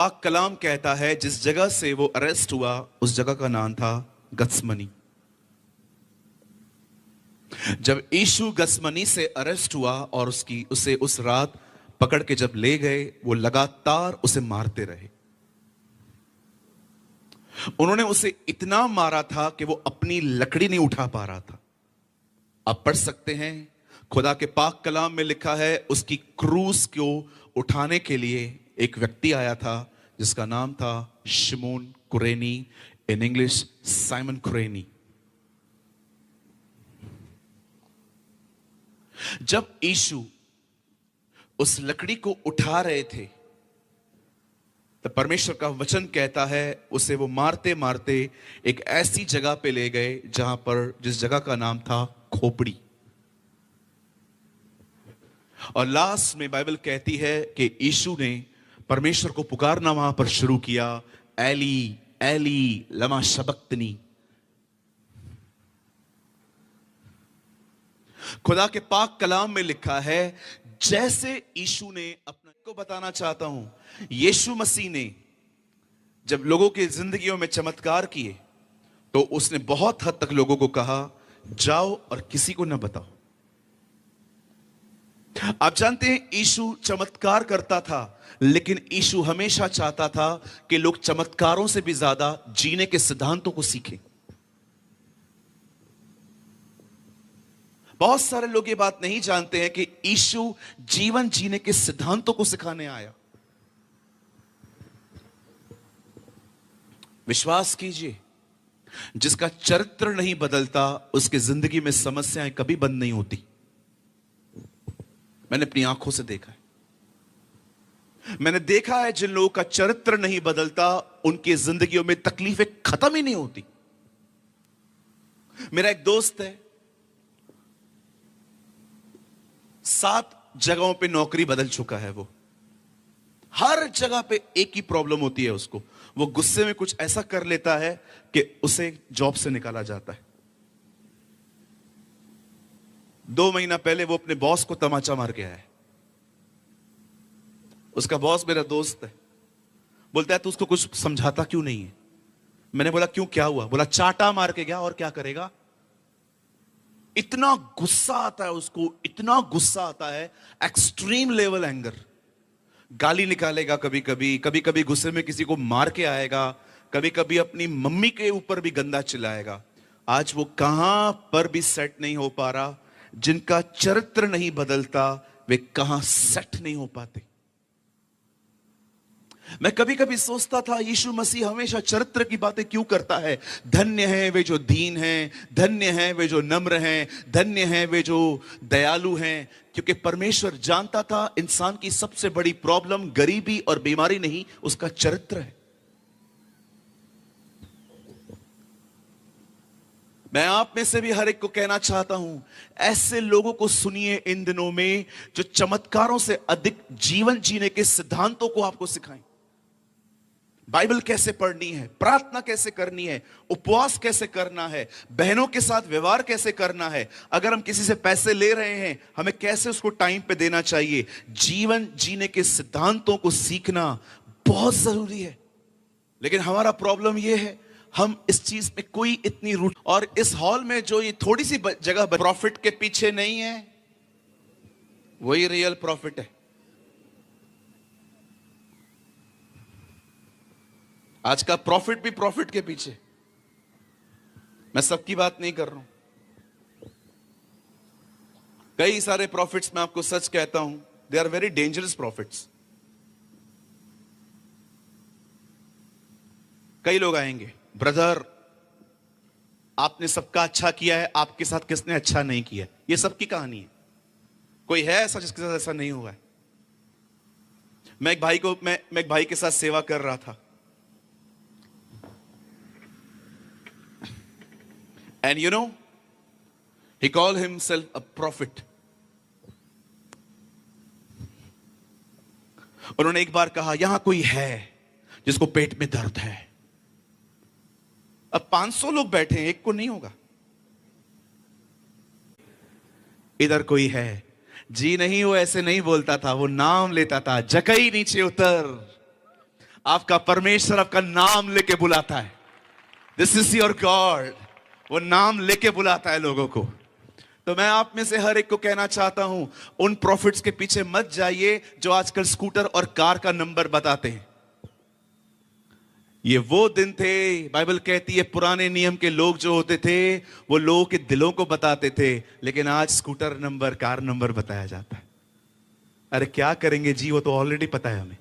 पाक कलाम कहता है जिस जगह से वो अरेस्ट हुआ उस जगह का नाम था गत्समनी। जब यीशु गत्समनी से अरेस्ट हुआ और उसे उस रात पकड़ के जब ले गए, वो लगातार उसे मारते रहे। उन्होंने उसे इतना मारा था कि वो अपनी लकड़ी नहीं उठा पा रहा था। आप पढ़ सकते हैं, खुदा के पाक कलाम में लिखा है उसकी क्रूस को उठाने के लिए एक व्यक्ति आया था जिसका नाम था शिमोन कुरेनी, इन इंग्लिश साइमन कुरेनी। जब यीशु उस लकड़ी को उठा रहे थे तो परमेश्वर का वचन कहता है उसे वो मारते मारते एक ऐसी जगह पे ले गए जहां पर जिस जगह का नाम था खोपड़ी। और लास्ट में बाइबल कहती है कि यीशु ने परमेश्वर को पुकारना वहां पर शुरू किया, एली एली लमा शबक्तनी। खुदा के पाक कलाम में लिखा है जैसे यीशु ने अपना को बताना चाहता हूं, यीशु मसीह ने जब लोगों की जिंदगियों में चमत्कार किए तो उसने बहुत हद तक लोगों को कहा जाओ और किसी को न बताओ। आप जानते हैं यीशु चमत्कार करता था, लेकिन यीशु हमेशा चाहता था कि लोग चमत्कारों से भी ज्यादा जीने के सिद्धांतों को सीखें। बहुत सारे लोग ये बात नहीं जानते हैं कि यीशु जीवन जीने के सिद्धांतों को सिखाने आया। विश्वास कीजिए, जिसका चरित्र नहीं बदलता उसकी जिंदगी में समस्याएं कभी बंद नहीं होती। मैंने अपनी आंखों से देखा है। मैंने देखा है जिन लोगों का चरित्र नहीं बदलता उनकी जिंदगियों में तकलीफें खत्म ही नहीं होती। मेरा एक दोस्त है, 7 जगहों पे नौकरी बदल चुका है। वो हर जगह पे एक ही प्रॉब्लम होती है उसको। वो गुस्से में कुछ ऐसा कर लेता है कि उसे जॉब से निकाला जाता है। 2 महीना पहले वो अपने बॉस को तमाचा मार के आया है। उसका बॉस मेरा दोस्त है। बोलता है तू उसको कुछ समझाता क्यों नहीं है? मैंने बोला क्यों, क्या हुआ? बोला चाटा मार के गया और क्या करेगा। इतना गुस्सा आता है उसको, इतना गुस्सा आता है, एक्सट्रीम लेवल एंगर। गाली निकालेगा कभी कभी, कभी कभी गुस्से में किसी को मार के आएगा, कभी कभी अपनी मम्मी के ऊपर भी गंदा चिल्लाएगा। आज वो कहां पर भी सेट नहीं हो पा रहा। जिनका चरित्र नहीं बदलता वे कहां सेट नहीं हो पाते। मैं कभी कभी सोचता था यीशु मसीह हमेशा चरित्र की बातें क्यों करता है। धन्य है वे जो दीन हैं, धन्य है वे जो नम्र हैं, धन्य है वे जो दयालु हैं। क्योंकि परमेश्वर जानता था इंसान की सबसे बड़ी प्रॉब्लम गरीबी और बीमारी नहीं, उसका चरित्र है। मैं आप में से भी हर एक को कहना चाहता हूं, ऐसे लोगों को सुनिए इन दिनों में जो चमत्कारों से अधिक जीवन जीने के सिद्धांतों को आपको सिखाएं। बाइबल कैसे पढ़नी है, प्रार्थना कैसे करनी है, उपवास कैसे करना है, बहनों के साथ व्यवहार कैसे करना है, अगर हम किसी से पैसे ले रहे हैं हमें कैसे उसको टाइम पे देना चाहिए। जीवन जीने के सिद्धांतों को सीखना बहुत जरूरी है। लेकिन हमारा प्रॉब्लम यह है हम इस चीज में कोई इतनी रूट, और इस हॉल में जो ये थोड़ी सी जगह प्रॉफिट के पीछे नहीं है, वही रियल प्रॉफिट है। आज का प्रॉफिट भी प्रॉफिट के पीछे। मैं सबकी बात नहीं कर रहा हूं। कई सारे प्रॉफिट्स मैं आपको सच कहता हूं, they are very dangerous profits. कई लोग आएंगे, ब्रदर आपने सबका अच्छा किया है, आपके साथ किसने अच्छा नहीं किया। ये सबकी कहानी है। कोई है ऐसा जिसके साथ ऐसा नहीं हुआ है? मैं एक भाई के साथ सेवा कर रहा था, and you know, he called himself a prophet. उन्होंने एक बार कहा यहां कोई है जिसको पेट में दर्द है। अब 500 लोग बैठे हैं, एक को नहीं होगा। इधर कोई है जी नहीं, वो ऐसे नहीं बोलता था, वो नाम लेता था, जकई नीचे उतर। आपका परमेश्वर आपका नाम लेके बुलाता है। This is your God. वो नाम लेके बुलाता है लोगों को। तो मैं आप में से हर एक को कहना चाहता हूं, उन प्रॉफिट्स के पीछे मत जाइए जो आजकल स्कूटर और कार का नंबर बताते हैं। ये वो दिन थे, बाइबल कहती है पुराने नियम के लोग जो होते थे वो लोगों के दिलों को बताते थे, लेकिन आज स्कूटर नंबर, कार नंबर बताया जाता है। अरे क्या करेंगे जी, वो तो ऑलरेडी पता है हमें।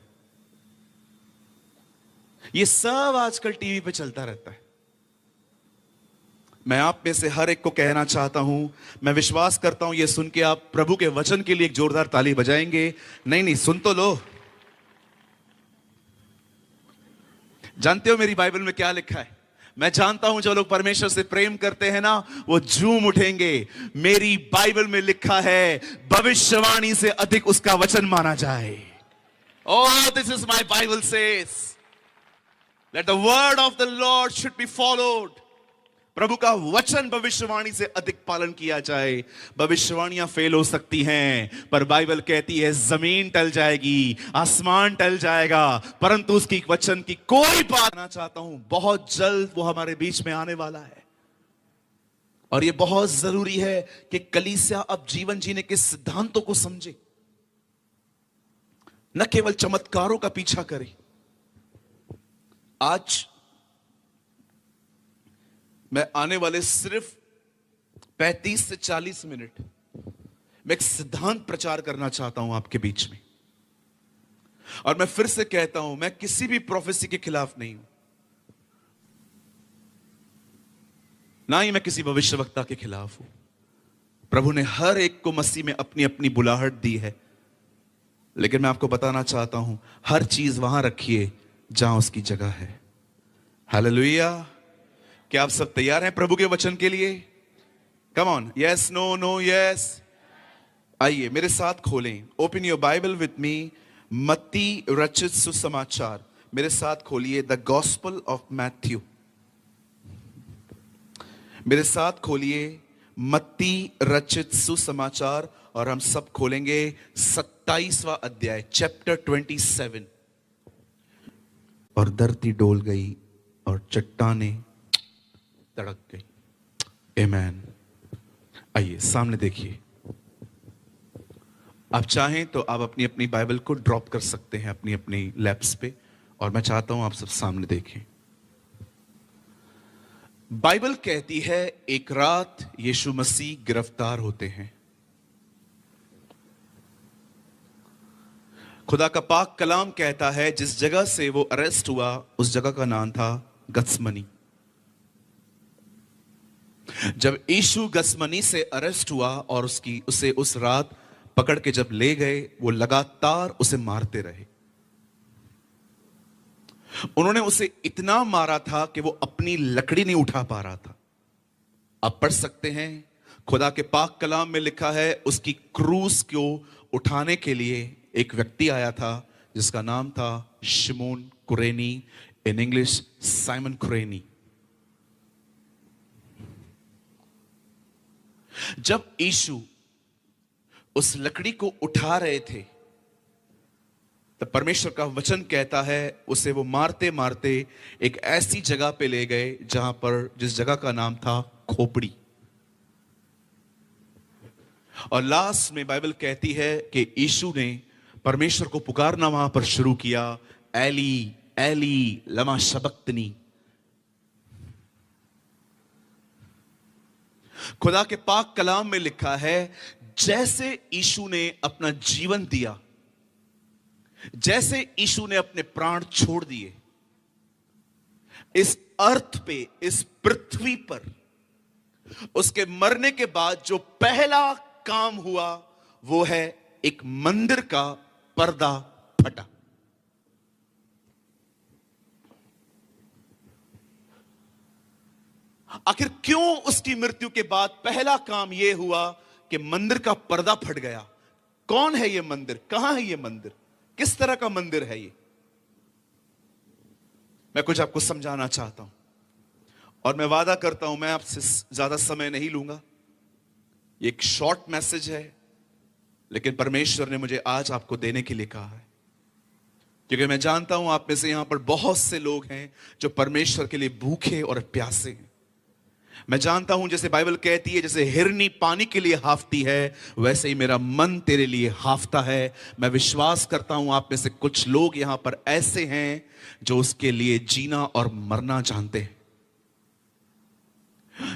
ये सब आजकल टीवी पे चलता रहता है। मैं आप में से हर एक को कहना चाहता हूं, मैं विश्वास करता हूं ये सुन के आप प्रभु के वचन के लिए एक जोरदार ताली बजाएंगे। नहीं, सुन तो लो। जानते हो मेरी बाइबल में क्या लिखा है? मैं जानता हूं जो लोग परमेश्वर से प्रेम करते हैं ना, वो झूम उठेंगे। मेरी बाइबल में लिखा है, भविष्यवाणी से अधिक उसका वचन माना जाए। Oh, this is my Bible says that the word of the Lord should be followed. प्रभु का वचन भविष्यवाणी से अधिक पालन किया जाए। भविष्यवाणियां फेल हो सकती हैं, पर बाइबल कहती है जमीन टल जाएगी, आसमान टल जाएगा, परंतु उसकी वचन की कोई बात ना चाहता हूं। बहुत जल्द वो हमारे बीच में आने वाला है और ये बहुत जरूरी है कि कलीसिया अब जीवन जीने के सिद्धांतों को समझे, न केवल चमत्कारों का पीछा करे। आज मैं आने वाले सिर्फ 35 से 40 मिनट मैं एक सिद्धांत प्रचार करना चाहता हूं आपके बीच में। और मैं फिर से कहता हूं, मैं किसी भी प्रोफेसी के खिलाफ नहीं हूं, ना ही मैं किसी भविष्यवक्ता के खिलाफ हूं। प्रभु ने हर एक को मसीह में अपनी अपनी बुलाहट दी है, लेकिन मैं आपको बताना चाहता हूं, हर चीज वहां रखिए जहां उसकी जगह है। हालेलुया। क्या आप सब तैयार हैं प्रभु के वचन के लिए? Come on, yes, no, no, yes. आइए मेरे साथ खोलें, open your Bible with me, मत्ती रचित सुसमाचार। मेरे साथ खोलिए द गॉस्पल ऑफ मैथ्यू। मेरे साथ खोलिए मत्ती रचित सुसमाचार, और हम सब खोलेंगे 27वां अध्याय, चैप्टर 27। और धरती डोल गई और चट्टानें तड़क गई। आमेन। आइए सामने देखिए। आप चाहें तो आप अपनी अपनी बाइबल को ड्रॉप कर सकते हैं अपनी अपनी लैप्स पे, और मैं चाहता हूं आप सब सामने देखें। बाइबल कहती है एक रात यीशु मसीह गिरफ्तार होते हैं। खुदा का पाक कलाम कहता है जिस जगह से वो अरेस्ट हुआ उस जगह का नाम था गत्समनी। जब यीशु गत्समनी से अरेस्ट हुआ और उसे उस रात पकड़ के जब ले गए, वो लगातार उसे मारते रहे। उन्होंने उसे इतना मारा था कि वो अपनी लकड़ी नहीं उठा पा रहा था। आप पढ़ सकते हैं, खुदा के पाक कलाम में लिखा है उसकी क्रूस को उठाने के लिए एक व्यक्ति आया था जिसका नाम था शिमोन कुरेनी, इन इंग्लिश साइमन कुरेनी। जब यीशु उस लकड़ी को उठा रहे थे तो परमेश्वर का वचन कहता है उसे वो मारते मारते एक ऐसी जगह पे ले गए जहां पर, जिस जगह का नाम था खोपड़ी। और लास्ट में बाइबल कहती है कि यीशु ने परमेश्वर को पुकारना वहां पर शुरू किया, एली एली लमा शबक्तनी। खुदा के पाक कलाम में लिखा है जैसे यीशु ने अपना जीवन दिया, जैसे यीशु ने अपने प्राण छोड़ दिए, इस अर्थ पे, इस पृथ्वी पर उसके मरने के बाद जो पहला काम हुआ वो है एक मंदिर का पर्दा फटा। आखिर क्यों उसकी मृत्यु के बाद पहला काम यह हुआ कि मंदिर का पर्दा फट गया? कौन है यह मंदिर? कहां है यह मंदिर? किस तरह का मंदिर है ये? मैं कुछ आपको समझाना चाहता हूं और मैं वादा करता हूं मैं आपसे ज्यादा समय नहीं लूंगा। ये एक शॉर्ट मैसेज है, लेकिन परमेश्वर ने मुझे आज आपको देने के लिए कहा है। क्योंकि मैं जानता हूं आप में से यहां पर बहुत से लोग हैं जो परमेश्वर के लिए भूखे और प्यासे हैं। मैं जानता हूं जैसे बाइबल कहती है, जैसे हिरनी पानी के लिए हाफती है, वैसे ही मेरा मन तेरे लिए हाफता है। मैं विश्वास करता हूं आप में से कुछ लोग यहां पर ऐसे हैं जो उसके लिए जीना और मरना जानते हैं।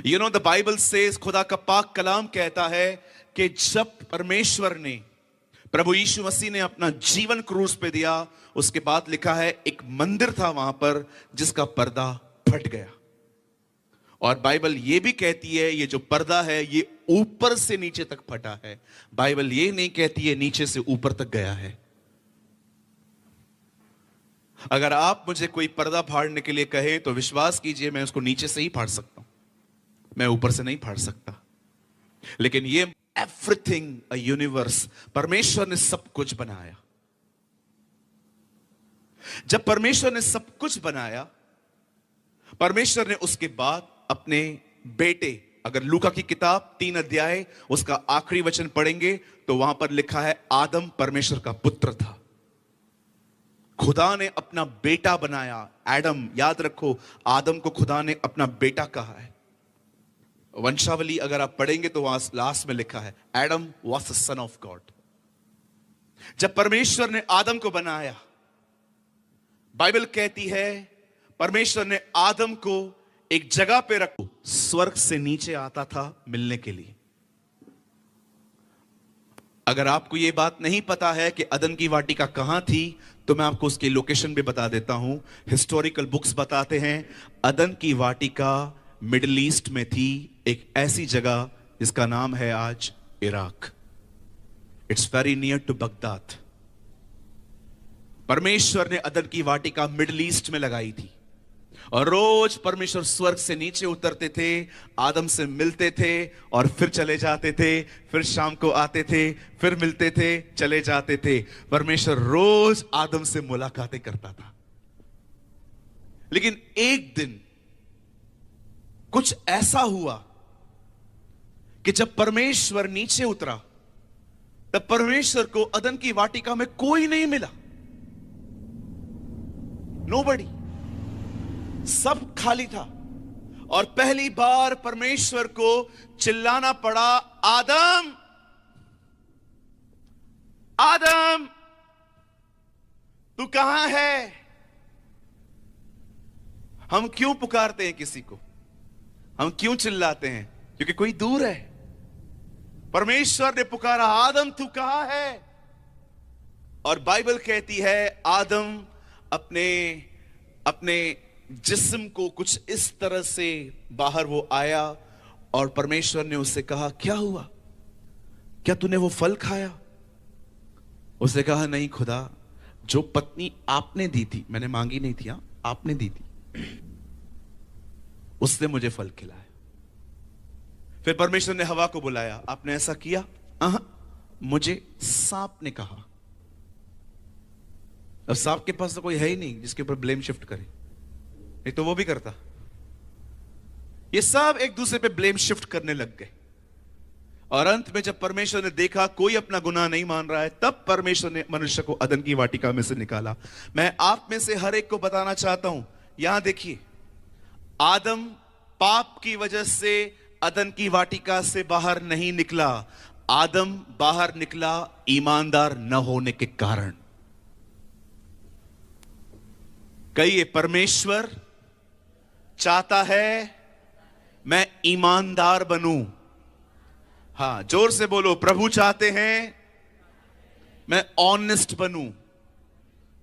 You know the Bible says, खुदा का पाक कलाम कहता है कि जब परमेश्वर ने, प्रभु यीशु मसीह ने अपना जीवन क्रूस पे दिया, उसके बाद लिखा है एक मंदिर था वहां पर जिसका पर्दा फट गया। और बाइबल ये भी कहती है ये जो पर्दा है ये ऊपर से नीचे तक फटा है। बाइबल ये नहीं कहती है नीचे से ऊपर तक गया है। अगर आप मुझे कोई पर्दा फाड़ने के लिए कहे तो विश्वास कीजिए मैं उसको नीचे से ही फाड़ सकता हूं, मैं ऊपर से नहीं फाड़ सकता। लेकिन ये एवरीथिंग अ यूनिवर्स, परमेश्वर ने सब कुछ बनाया। जब परमेश्वर ने सब कुछ बनाया, परमेश्वर ने उसके बाद अपने बेटे, अगर लूका की किताब 3 अध्याय उसका आखिरी वचन पढ़ेंगे तो वहां पर लिखा है आदम परमेश्वर का पुत्र था। खुदा ने अपना बेटा बनाया, एडम। याद रखो, आदम को खुदा ने अपना बेटा कहा है। वंशावली अगर आप पढ़ेंगे तो वहां लास्ट में लिखा है Adam was the son of God. जब परमेश्वर ने आदम को बनाया, बाइबल कहती है परमेश्वर ने आदम को एक जगह पे रखो, स्वर्ग से नीचे आता था मिलने के लिए। अगर आपको यह बात नहीं पता है कि अदन की वाटिका कहां थी, तो मैं आपको उसकी लोकेशन भी बता देता हूं। हिस्टोरिकल बुक्स बताते हैं अदन की वाटिका मिडिल ईस्ट में थी, एक ऐसी जगह जिसका नाम है आज Iraq. It's very near to Baghdad. परमेश्वर ने अदन की वाटिका मिडिल ईस्ट में लगाई थी और रोज परमेश्वर स्वर्ग से नीचे उतरते थे, आदम से मिलते थे और फिर चले जाते थे, फिर शाम को आते थे, फिर मिलते थे, चले जाते थे। परमेश्वर रोज आदम से मुलाकातें करता था। लेकिन एक दिन कुछ ऐसा हुआ कि जब परमेश्वर नीचे उतरा, तब परमेश्वर को अदन की वाटिका में कोई नहीं मिला। नोबडी, सब खाली था। और पहली बार परमेश्वर को चिल्लाना पड़ा, आदम आदम तू कहां है। हम क्यों पुकारते हैं किसी को, हम क्यों चिल्लाते हैं? क्योंकि कोई दूर है। परमेश्वर ने पुकारा, आदम तू कहां है। और बाइबल कहती है आदम अपने अपने जिस्म को कुछ इस तरह से बाहर वो आया और परमेश्वर ने उससे कहा, क्या हुआ, क्या तूने वो फल खाया? उसने कहा, नहीं खुदा, जो पत्नी आपने दी थी, मैंने मांगी नहीं थी, आपने दी थी, उसने मुझे फल खिलाया। फिर परमेश्वर ने हवा को बुलाया, आपने ऐसा किया? मुझे सांप ने कहा। अब सांप के पास तो कोई है ही नहीं जिसके ऊपर ब्लेम शिफ्ट करे, नहीं तो वो भी करता। ये सब एक दूसरे पे ब्लेम शिफ्ट करने लग गए। और अंत में जब परमेश्वर ने देखा कोई अपना गुनाह नहीं मान रहा है, तब परमेश्वर ने मनुष्य को अदन की वाटिका में से निकाला। मैं आप में से हर एक को बताना चाहता हूं, यहां देखिए, आदम पाप की वजह से अदन की वाटिका से बाहर नहीं निकला, आदम बाहर निकला ईमानदार न होने के कारण। कहिए, परमेश्वर चाहता है मैं ईमानदार बनूं। हां, जोर से बोलो, प्रभु चाहते हैं मैं ऑनेस्ट बनूं।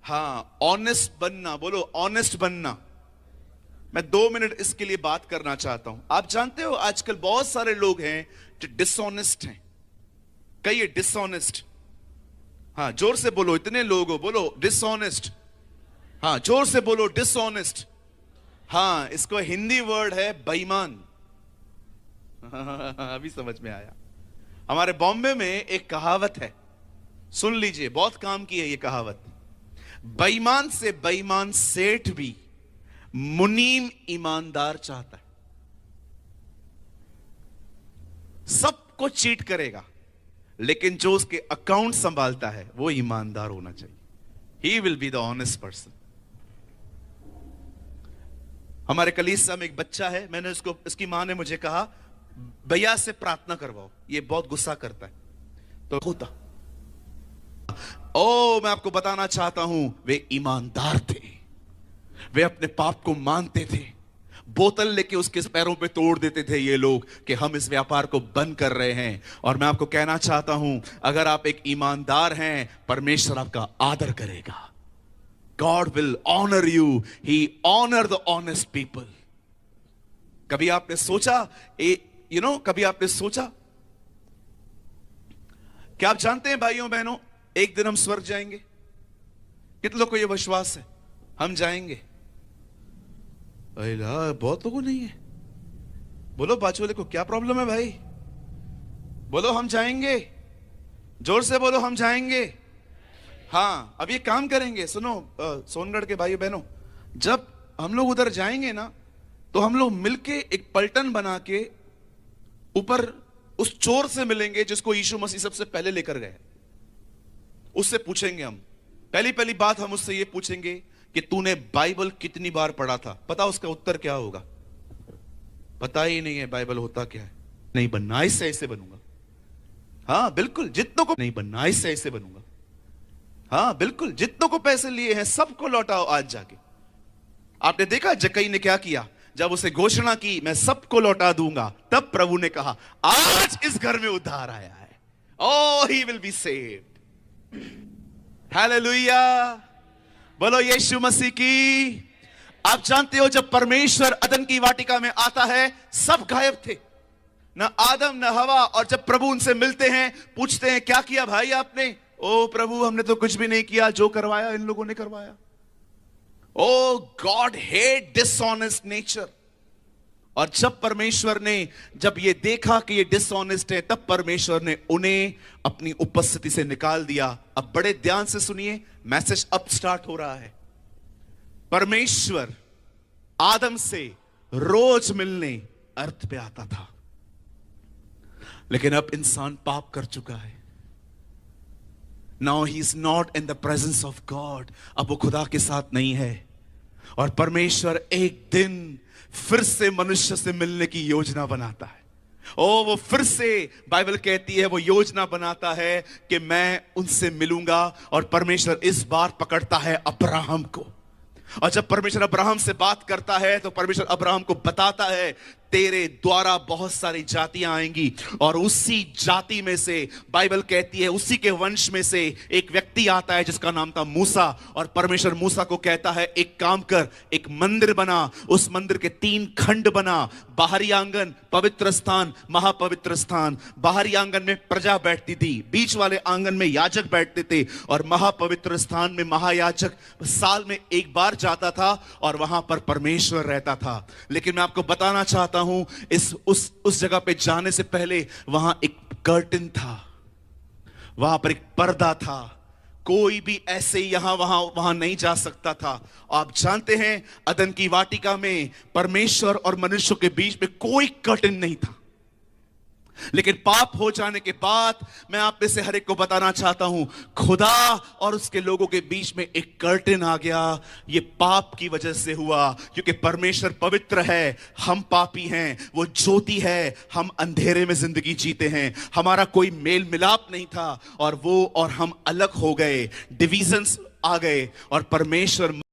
हां, ऑनेस्ट बनना, बोलो ऑनेस्ट बनना। मैं 2 मिनट इसके लिए बात करना चाहता हूं। आप जानते हो आजकल बहुत सारे लोग हैं जो डिसऑनेस्ट हैं। कहिए डिसऑनेस्ट। हां, जोर से बोलो, इतने लोग हो, बोलो डिसऑनेस्ट। हां, जोर से बोलो डिसऑनेस्ट। हां, इसको हिंदी वर्ड है बेईमान। अभी समझ में आया। हमारे बॉम्बे में एक कहावत है, सुन लीजिए, बहुत काम की है ये कहावत। बेईमान से बेईमान सेठ भी मुनीम ईमानदार चाहता है। सबको चीट करेगा, लेकिन जो उसके अकाउंट संभालता है वो ईमानदार होना चाहिए। He will be the honest person. हमारे कलीसिया में एक बच्चा है, मैंने उसको, इसकी मां ने मुझे कहा भैया से प्रार्थना करवाओ, ये बहुत गुस्सा करता है। तो होता, मैं आपको बताना चाहता हूं, वे ईमानदार थे, वे अपने पाप को मानते थे। बोतल लेके उसके पैरों पे तोड़ देते थे ये लोग कि हम इस व्यापार को बंद कर रहे हैं। और मैं आपको कहना चाहता हूं, अगर आप एक ईमानदार हैं, परमेश्वर आपका आदर करेगा। God will honor you. He honor the honest people. कभी आपने सोचा, कभी आपने सोचा क्या आप जानते हैं भाइयों बहनों, एक दिन हम स्वर्ग जाएंगे? कितने लोगों को यह विश्वास है हम जाएंगे? बहुत लोगों नहीं है। बोलो बाजू वाले को, क्या प्रॉब्लम है भाई? बोलो हम जाएंगे, जोर से बोलो हम जाएंगे। हाँ, अब ये काम करेंगे, सुनो सोनगढ़ के भाइयों बहनों, जब हम लोग उधर जाएंगे ना, तो हम लोग मिलके एक पलटन बना के ऊपर उस चोर से मिलेंगे जिसको यीशु मसीह सबसे पहले लेकर गए। उससे पूछेंगे हम, पहली पहली बात हम उससे ये पूछेंगे कि तूने बाइबल कितनी बार पढ़ा था? पता उसका उत्तर क्या होगा? पता ही नहीं है बाइबल होता क्या है। नहीं बनना, इससे ऐसे बनूंगा। हाँ बिल्कुल, जितनों को नहीं बनना, इससे ऐसे बनूंगा। हाँ बिल्कुल, जितनों को पैसे लिए हैं सबको लौटाओ आज जाके। आपने देखा जक्कई ने क्या किया? जब उसे घोषणा की मैं सबको लौटा दूंगा, तब प्रभु ने कहा आज इस घर में उद्धार आया है। Oh, he will be saved. Hallelujah, बोलो यीशु मसीह की। आप जानते हो, जब परमेश्वर अदन की वाटिका में आता है, सब गायब थे, न आदम न हवा। और जब प्रभु उनसे मिलते हैं, पूछते हैं क्या किया भाई आपने? ओ प्रभु, हमने तो कुछ भी नहीं किया, जो करवाया इन लोगों ने करवाया। ओ गॉड हेट डिसऑनेस्ट नेचर। और जब परमेश्वर ने जब ये देखा कि ये डिसऑनेस्ट है, तब परमेश्वर ने उन्हें अपनी उपस्थिति से निकाल दिया। अब बड़े ध्यान से सुनिए, मैसेज अब स्टार्ट हो रहा है। परमेश्वर आदम से रोज मिलने अर्थ पे आता था, लेकिन अब इंसान पाप कर चुका है। Now he is not in the presence of God. अब वो खुदा के साथ नहीं है। और परमेश्वर एक दिन फिर से मनुष्य से मिलने की योजना बनाता है। वो फिर से, बाइबल कहती है, वो योजना बनाता है कि मैं उनसे मिलूंगा। और परमेश्वर इस बार पकड़ता है अब्राहम को। और जब परमेश्वर अब्राहम से बात करता है, तो परमेश्वर अब्राहम को बताता है तेरे द्वारा बहुत सारी जातियां आएंगी। और उसी जाति में से, बाइबल कहती है उसी के वंश में से एक व्यक्ति आता है जिसका नाम था मूसा। और परमेश्वर मूसा को कहता है एक काम कर, एक मंदिर बना। उस मंदिर के 3 खंड बना, बाहरी आंगन, पवित्र स्थान, महापवित्र स्थान। बाहरी आंगन में प्रजा बैठती थी, बीच वाले आंगन में याजक बैठते थे, और महापवित्र स्थान में महायाजक साल में एक बार जाता था और वहां पर परमेश्वर रहता था। लेकिन मैं आपको बताना चाहता हूं, उस जगह पे जाने से पहले वहां एक कर्टन था, वहां पर एक पर्दा था। कोई भी ऐसे यहां वहां नहीं जा सकता था। आप जानते हैं, अदन की वाटिका में परमेश्वर और मनुष्य के बीच में कोई कर्टन नहीं था। लेकिन पाप हो जाने के बाद, मैं आप में से हर एक को बताना चाहता हूं, खुदा और उसके लोगों के बीच में एक कर्टन आ गया। ये पाप की वजह से हुआ, क्योंकि परमेश्वर पवित्र है, हम पापी हैं। वो ज्योति है, हम अंधेरे में जिंदगी जीते हैं। हमारा कोई मेल मिलाप नहीं था, और वो और हम अलग हो गए, डिविजन्स आ गए। और परमेश्वर